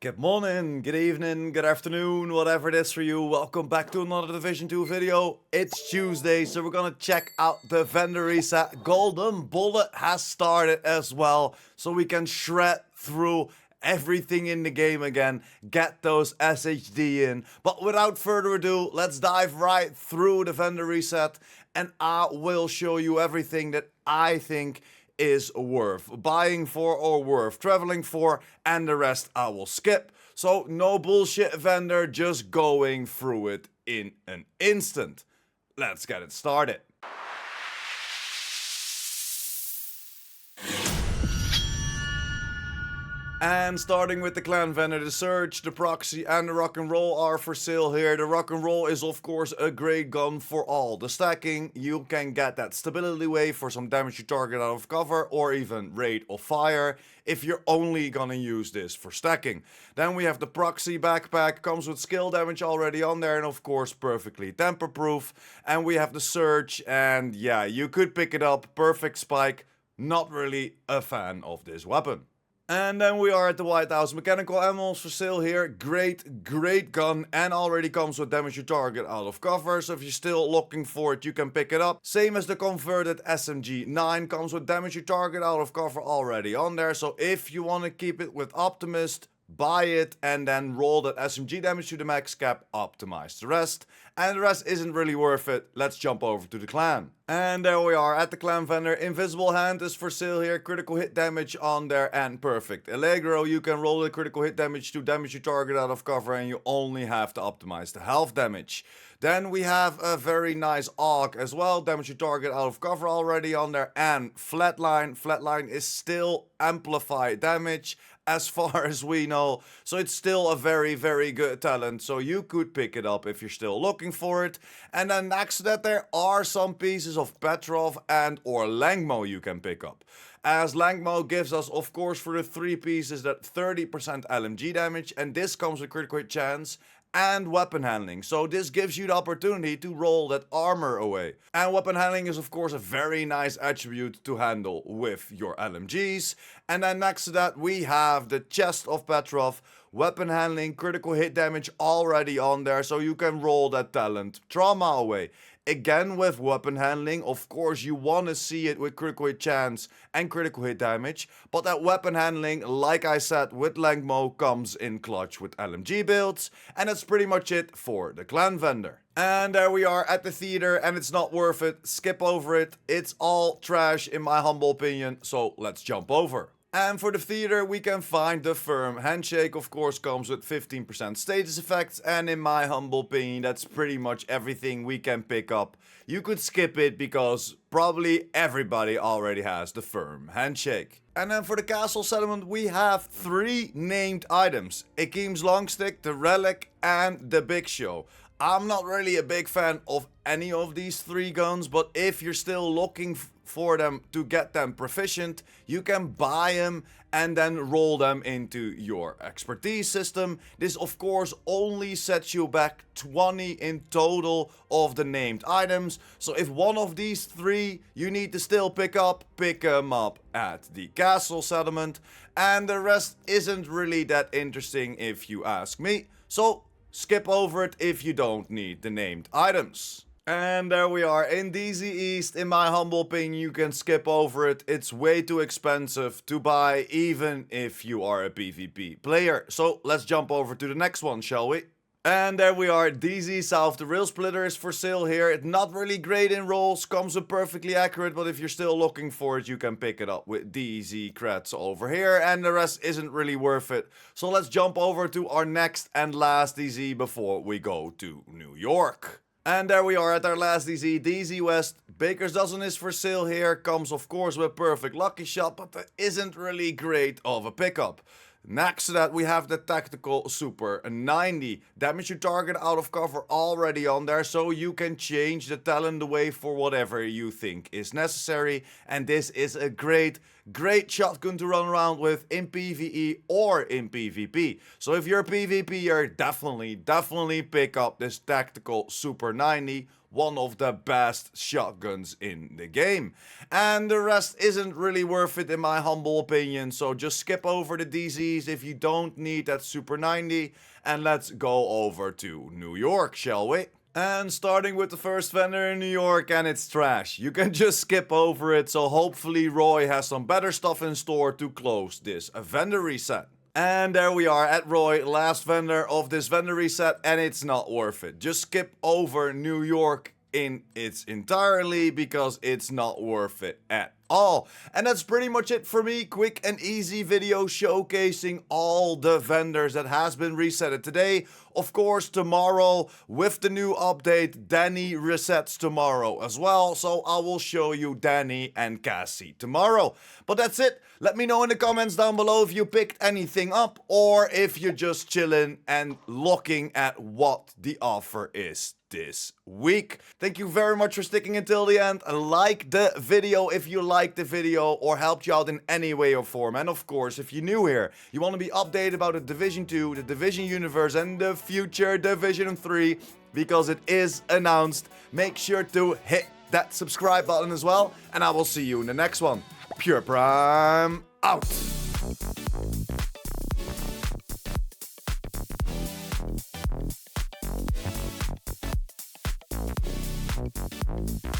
Good morning, good evening, good afternoon, whatever it is for you. Welcome back to another Division 2 video. It's Tuesday, so we're gonna check out the vendor reset. Golden Bullet has started as well, so we can shred through everything in the game again, get those SHD in. But without further ado, let's dive right through the vendor reset, and I will show you everything that I think is worth buying for or worth traveling for, and the rest I will skip. So no bullshit vendor, just going through it in an instant. Let's get it started. And starting with the clan vendor, the Surge, the Proxy and the Rock and Roll are for sale here. The Rock and Roll is of course a great gun for all the stacking. You can get that stability wave for some damage you target out of cover or even rate of fire if you're only gonna use this for stacking. Then we have the Proxy backpack, comes with skill damage already on there and of course perfectly tamper proof. And we have the Surge, and yeah, you could pick it up, perfect spike. Not really a fan of this weapon. And then we are at the White House. Mechanical Ammo for sale here. Great gun, and already comes with damage you target out of cover. So if you're still looking for it, you can pick it up. Same as the converted SMG9, comes with damage you target out of cover already on there. So if you want to keep it with Optimist, buy it and then roll that SMG damage to the max cap, optimize the rest. And the rest isn't really worth it. Let's jump over to the clan. And there we are at the clan vendor. Invisible Hand is for sale here. Critical hit damage on there and perfect. Allegro, you can roll the critical hit damage to damage you target out of cover, and you only have to optimize the health damage. Then we have a very nice AUG as well. Damage you target out of cover already on there, and Flatline. Flatline is still amplified damage as far as we know. So it's still a very good talent. So you could pick it up if you're still looking for it. And then next to that there are some pieces of Petrov and or Langmo you can pick up. As Langmo gives us, of course, for the 3 pieces that 30% LMG damage, and this comes with critical hit chance and weapon handling. So this gives you the opportunity to roll that armor away. And weapon handling is of course a very nice attribute to handle with your LMGs. And then next to that we have the chest of Petrov. Weapon handling, critical hit damage already on there, so you can roll that talent trauma away. Again with weapon handling, of course you want to see it with critical hit chance and critical hit damage, but that weapon handling, like I said with Langmo, comes in clutch with LMG builds, and that's pretty much it for the clan vendor. And there we are at the theater, and it's not worth it, skip over it, it's all trash in my humble opinion, so let's jump over. And for the theater we can find the firm handshake, of course comes with 15% status effects, and in my humble opinion that's pretty much everything we can pick up. You could skip it because probably everybody already has the firm handshake. And then for the castle settlement we have 3 named items: Akim's Longstick, the Relic and the Big Show. I'm not really a big fan of any of these 3 guns, but if you're still looking for them to get them proficient, you can buy them and then roll them into your expertise system. This of course only sets you back 20 in total of the named items. So if one of these 3 you need to still pick them up at the castle settlement. And the rest isn't really that interesting if you ask me. So skip over it if you don't need the named items. And there we are in DZ East. In my humble opinion, you can skip over it. It's way too expensive to buy, even if you are a PvP player. So let's jump over to the next one, shall we? And there we are, DZ South. The Rail Splitter is for sale here. It's not really great in rolls, comes with perfectly accurate, but if you're still looking for it, you can pick it up with DZ creds over here, and the rest isn't really worth it. So let's jump over to our next and last DZ before we go to New York. And there we are at our last DZ, DZ West. Baker's Dozen is for sale here, comes of course with perfect lucky shot, but that isn't really great of a pickup. Next to that we have the Tactical Super 90. Damage you target out of cover already on there, so you can change the talent away for whatever you think is necessary. And this is a great shotgun to run around with in PvE or in PvP. So if you're a PvPer, definitely pick up this Tactical Super 90. one of the best shotguns in the game. And the rest isn't really worth it in my humble opinion, so just skip over the DZs if you don't need that Super 90, and let's go over to New York, shall we? And starting with the first vendor in New York, and it's trash. You can just skip over it, so hopefully Roy has some better stuff in store to close this vendor reset. And there we are at Roy, last vendor of this vendor reset, and it's not worth it. Just skip over New York in its entirely because it's not worth it at all. And that's pretty much it for me. Quick and easy video showcasing all the vendors that has been resetted today. Of course, tomorrow with the new update, Danny resets tomorrow as well. So I will show you Danny and Cassie tomorrow. But that's it. Let me know in the comments down below if you picked anything up or if you're just chilling and looking at what the offer is this week. Thank you very much for sticking until the end. Like the video if you liked the video or helped you out in any way or form. And of course, if you're new here, you want to be updated about the Division 2, the Division universe, and the future Division 3, because it is announced, make sure to hit that subscribe button as well. And I will see you in the next one. PurePrime out.